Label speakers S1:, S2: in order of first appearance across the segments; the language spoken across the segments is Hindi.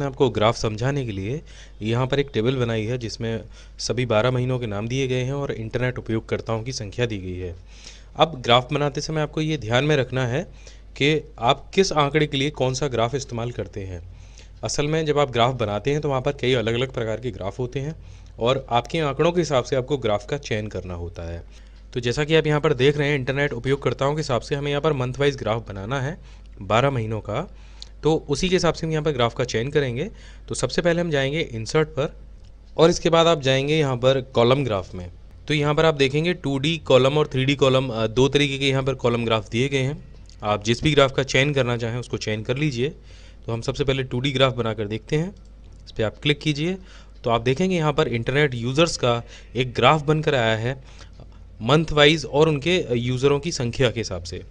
S1: आपको ग्राफ समझाने के लिए यहाँ पर एक टेबल बनाई है जिसमें सभी 12 महीनों के नाम दिए गए हैं और इंटरनेट उपयोगकर्ताओं की संख्या दी गई है। अब ग्राफ बनाते समय आपको ये ध्यान में रखना है कि आप किस आंकड़े के लिए कौन सा ग्राफ इस्तेमाल करते हैं। असल में जब आप ग्राफ बनाते हैं तो वहाँ पर कई अलग अलग प्रकार के ग्राफ होते हैं और आपके आंकड़ों के हिसाब से आपको ग्राफ का चयन करना होता है। तो जैसा कि आप यहाँ पर देख रहे हैं, इंटरनेट उपयोगकर्ताओं के हिसाब से हमें यहाँ पर मंथ वाइज ग्राफ बनाना है 12 महीनों का, तो उसी के हिसाब से हम यहाँ पर ग्राफ का चयन करेंगे। तो सबसे पहले हम जाएंगे इंसर्ट पर और इसके बाद आप जाएंगे यहाँ पर कॉलम ग्राफ में। तो यहाँ पर आप देखेंगे 2D कॉलम और 3D कॉलम, दो तरीके के यहाँ पर कॉलम ग्राफ दिए गए हैं। आप जिस भी ग्राफ का चयन करना चाहें उसको चयन कर लीजिए। तो हम सबसे पहले 2D ग्राफ बनाकर देखते हैं। इस पर आप क्लिक कीजिए तो आप देखेंगे यहाँ पर इंटरनेट यूज़र्स का एक ग्राफ बनकर आया है मंथ वाइज और उनके यूज़रों की संख्या के हिसाब से।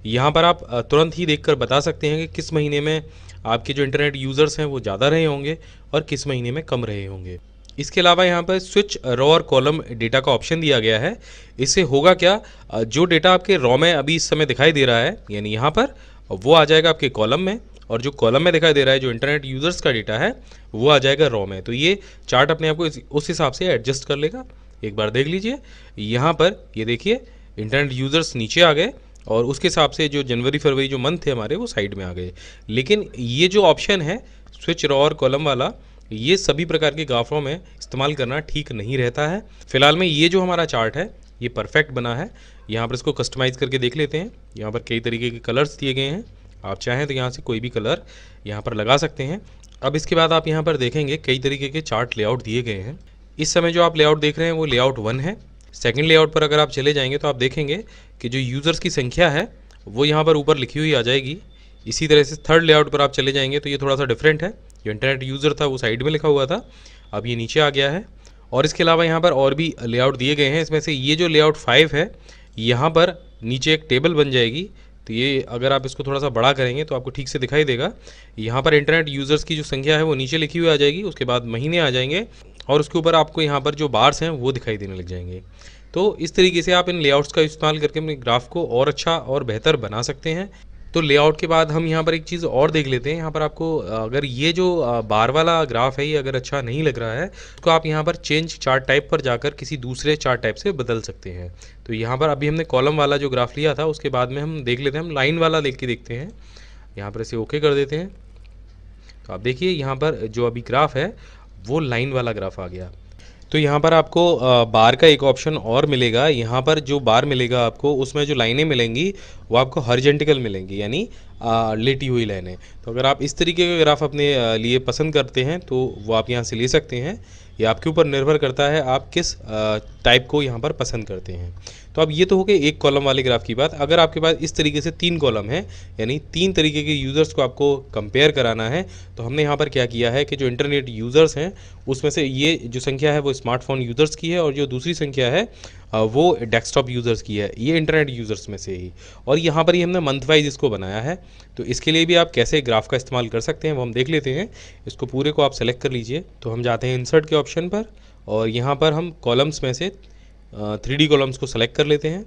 S1: यहाँ पर आप तुरंत ही देखकर बता सकते हैं कि किस महीने में आपके जो इंटरनेट यूज़र्स हैं वो ज़्यादा रहे होंगे और किस महीने में कम रहे होंगे। इसके अलावा यहाँ पर स्विच रॉ और कॉलम डेटा का ऑप्शन दिया गया है। इससे होगा क्या, जो डेटा आपके रॉ में अभी इस समय दिखाई दे रहा है यानी यहाँ पर, वो आ जाएगा आपके कॉलम में, और जो कॉलम में दिखाई दे रहा है जो इंटरनेट यूज़र्स का डेटा है वो आ जाएगा रॉ में। तो ये चार्ट अपने आप को उस हिसाब से एडजस्ट कर लेगा। एक बार देख लीजिए, यहाँ पर ये देखिए इंटरनेट यूज़र्स नीचे आ गए और उसके हिसाब से जो जनवरी फरवरी जो मंथ थे हमारे वो साइड में आ गए। लेकिन ये जो ऑप्शन है स्विच रॉ और कॉलम वाला, ये सभी प्रकार के ग्राफों में इस्तेमाल करना ठीक नहीं रहता है। फिलहाल में ये जो हमारा चार्ट है ये परफेक्ट बना है। यहाँ पर इसको कस्टमाइज़ करके देख लेते हैं। यहाँ पर कई तरीके के कलर्स दिए गए हैं, आप चाहें तो यहाँ से कोई भी कलर यहाँ पर लगा सकते हैं। अब इसके बाद आप यहाँ पर देखेंगे कई तरीके के चार्ट लेआउट दिए गए हैं। इस समय जो आप लेआउट देख रहे हैं वो लेआउट 1 है। सेकंड लेआउट पर अगर आप चले जाएंगे तो आप देखेंगे कि जो यूज़र्स की संख्या है वो यहाँ पर ऊपर लिखी हुई आ जाएगी। इसी तरह से थर्ड लेआउट पर आप चले जाएंगे तो ये थोड़ा सा डिफरेंट है। जो इंटरनेट यूज़र था वो साइड में लिखा हुआ था, अब ये नीचे आ गया है। और इसके अलावा यहाँ पर और भी लेआउट दिए गए हैं। इसमें से ये जो लेआउट 5 है, यहाँ पर नीचे एक टेबल बन जाएगी। तो ये अगर आप इसको थोड़ा सा बड़ा करेंगे तो आपको ठीक से दिखाई देगा। यहाँ पर इंटरनेट यूज़र्स की जो संख्या है वो नीचे लिखी हुई आ जाएगी, उसके बाद महीने आ जाएंगे और उसके ऊपर आपको यहाँ पर जो बार्स हैं वो दिखाई देने लग जाएंगे। तो इस तरीके से आप इन लेआउट्स का इस्तेमाल करके अपने ग्राफ को और अच्छा और बेहतर बना सकते हैं। तो लेआउट के बाद हम यहाँ पर एक चीज़ और देख लेते हैं। यहाँ पर आपको अगर ये जो बार वाला ग्राफ है ये अगर अच्छा नहीं लग रहा है तो आप यहाँ पर चेंज चार्ट टाइप पर जाकर किसी दूसरे चार्ट टाइप से बदल सकते हैं। तो यहाँ पर अभी हमने कॉलम वाला जो ग्राफ लिया था उसके बाद में हम देख लेते हैं, हम लाइन वाला देख के देखते हैं। यहाँ पर इसे ओके कर देते हैं। तो आप देखिए यहाँ पर जो अभी ग्राफ है वो लाइन वाला ग्राफ आ गया। तो यहाँ पर आपको बार का एक ऑप्शन और मिलेगा। यहाँ पर जो बार मिलेगा आपको उसमें जो लाइनें मिलेंगी वो आपको हॉरिजॉन्टल मिलेंगी, यानी लेटी हुई लाइनें। तो अगर आप इस तरीके का ग्राफ अपने लिए पसंद करते हैं तो वो आप यहाँ से ले सकते हैं। ये आपके ऊपर निर्भर करता है आप किस टाइप को यहाँ पर पसंद करते हैं। तो अब ये तो हो गए एक कॉलम वाले ग्राफ की बात। अगर आपके पास इस तरीके से 3 कॉलम है, यानी 3 तरीके के यूज़र्स को आपको कंपेयर कराना है, तो हमने यहाँ पर क्या किया है कि जो इंटरनेट यूज़र्स हैं उसमें से ये जो संख्या है वो स्मार्टफोन यूज़र्स की है और जो दूसरी संख्या है वो डेस्कटॉप यूज़र्स की है, ये इंटरनेट यूज़र्स में से ही। और यहाँ पर ही हमने मंथ वाइज इसको बनाया है। तो इसके लिए भी आप कैसे ग्राफ का इस्तेमाल कर सकते हैं वो हम देख लेते हैं। इसको पूरे को आप सेलेक्ट कर लीजिए। तो हम जाते हैं इंसर्ट के ऑप्शन पर और यहाँ पर हम कॉलम्स में से 3D कॉलम्स को सेलेक्ट कर लेते हैं।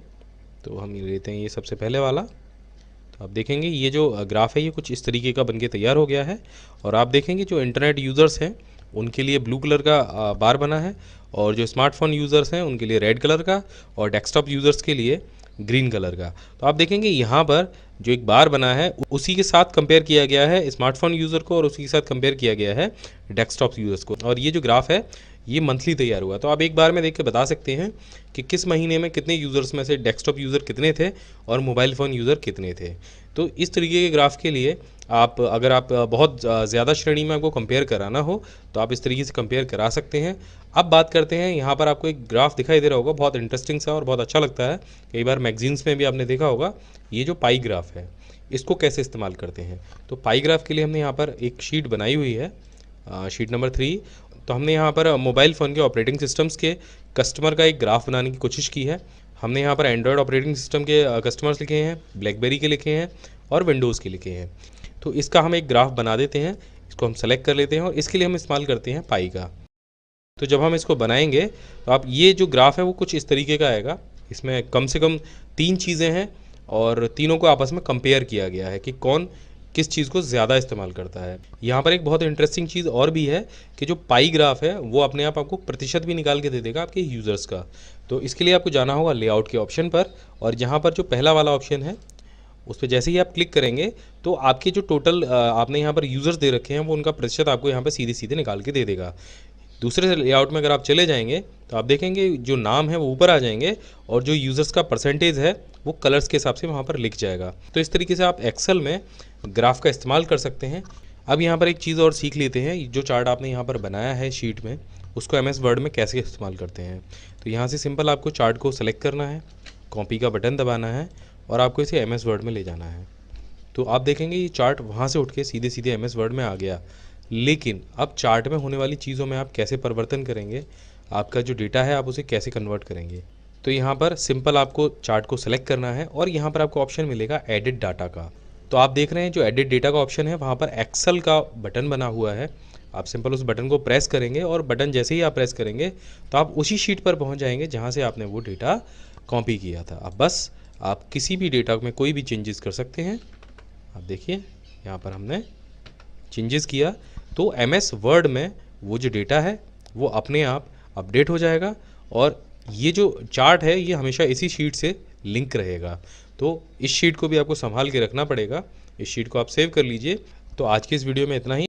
S1: तो हम ये लेते हैं ये सबसे पहले वाला। तो आप देखेंगे ये जो ग्राफ है ये कुछ इस तरीके का बनके तैयार हो गया है। और आप देखेंगे जो इंटरनेट यूज़र्स हैं उनके लिए ब्लू कलर का बार बना है और जो स्मार्टफोन यूज़र्स हैं उनके लिए रेड कलर का और डेस्कटॉप यूज़र्स के लिए ग्रीन कलर का। तो आप देखेंगे यहाँ पर जो एक बार बना है उसी के साथ कंपेयर किया गया है स्मार्टफोन यूज़र को और उसी के साथ कंपेयर किया गया है डेस्कटॉप यूज़र्स को। और ये जो ग्राफ है ये मंथली तैयार हुआ। तो आप एक बार में देख के बता सकते हैं कि किस महीने में कितने यूज़र्स में से डेस्कटॉप यूज़र कितने थे और मोबाइल फ़ोन यूज़र कितने थे। तो इस तरीके के ग्राफ के लिए आप अगर आप बहुत ज़्यादा श्रेणी में आपको कंपेयर कराना हो तो आप इस तरीके से कंपेयर करा सकते हैं। अब बात करते हैं, यहाँ पर आपको एक ग्राफ दिखाई दे रहा होगा बहुत इंटरेस्टिंग सा और बहुत अच्छा लगता है। कई बार मैगजीन्स में भी आपने देखा होगा। ये जो पाई ग्राफ है इसको कैसे इस्तेमाल करते हैं। तो पाई ग्राफ के लिए हमने यहाँ पर एक शीट बनाई हुई है, शीट नंबर 3। तो हमने यहाँ पर मोबाइल फ़ोन के ऑपरेटिंग सिस्टम्स के कस्टमर का एक ग्राफ बनाने की कोशिश की है। हमने यहाँ पर एंड्रॉयड ऑपरेटिंग सिस्टम के कस्टमर्स लिखे हैं, ब्लैकबेरी के लिखे हैं और विंडोज़ के लिखे हैं। तो इसका हम एक ग्राफ बना देते हैं। इसको हम सेलेक्ट कर लेते हैं और इसके लिए हम इस्तेमाल करते हैं पाई का। तो जब हम इसको बनाएंगे तो आप ये जो ग्राफ है वो कुछ इस तरीके का आएगा। इसमें कम से कम 3 चीज़ें हैं और तीनों को आपस में कंपेयर किया गया है कि कौन किस चीज़ को ज़्यादा इस्तेमाल करता है। यहाँ पर एक बहुत इंटरेस्टिंग चीज़ और भी है कि जो पाई ग्राफ है वो अपने आप आपको प्रतिशत भी निकाल के दे देगा आपके यूज़र्स का। तो इसके लिए आपको जाना होगा लेआउट के ऑप्शन पर, और यहाँ पर जो पहला वाला ऑप्शन है उस पर जैसे ही आप क्लिक करेंगे तो आपके जो टोटल आपने यहाँ पर यूज़र्स दे रखे हैं वो उनका प्रतिशत आपको यहाँ पर सीधे सीधे निकाल के दे देगा। दूसरे लेआउट में अगर आप चले जाएंगे तो आप देखेंगे जो नाम है वो ऊपर आ जाएंगे और जो यूज़र्स का परसेंटेज है वो कलर्स के हिसाब से वहाँ पर लिख जाएगा। तो इस तरीके से आप एक्सेल में ग्राफ का इस्तेमाल कर सकते हैं। अब यहाँ पर एक चीज़ और सीख लेते हैं, जो चार्ट आपने यहाँ पर बनाया है शीट में उसको MS वर्ड में कैसे इस्तेमाल करते हैं। तो यहाँ से सिंपल आपको चार्ट को सेलेक्ट करना है, कॉपी का बटन दबाना है और आपको इसे MS वर्ड में ले जाना है। तो आप देखेंगे ये चार्ट वहाँ से उठ के सीधे सीधे MS वर्ड में आ गया। लेकिन अब चार्ट में होने वाली चीज़ों में आप कैसे परिवर्तन करेंगे, आपका जो डेटा है आप उसे कैसे कन्वर्ट करेंगे। तो यहाँ पर सिंपल आपको चार्ट को सेलेक्ट करना है और यहाँ पर आपको ऑप्शन मिलेगा एडिट डाटा का। तो आप देख रहे हैं जो एडिट डेटा का ऑप्शन है वहाँ पर एक्सेल का बटन बना हुआ है। आप सिंपल उस बटन को प्रेस करेंगे और बटन जैसे ही आप प्रेस करेंगे तो आप उसी शीट पर पहुँच जाएंगे जहाँ से आपने वो डेटा कॉपी किया था। अब बस आप किसी भी डेटा में कोई भी चेंजेस कर सकते हैं। आप देखिए यहाँ पर हमने चेंजेस किया तो MS वर्ड में वो जो डेटा है वो अपने आप अपडेट हो जाएगा और ये जो चार्ट है ये हमेशा इसी शीट से लिंक रहेगा। तो इस शीट को भी आपको संभाल के रखना पड़ेगा। इस शीट को आप सेव कर लीजिए। तो आज की इस वीडियो में इतना ही।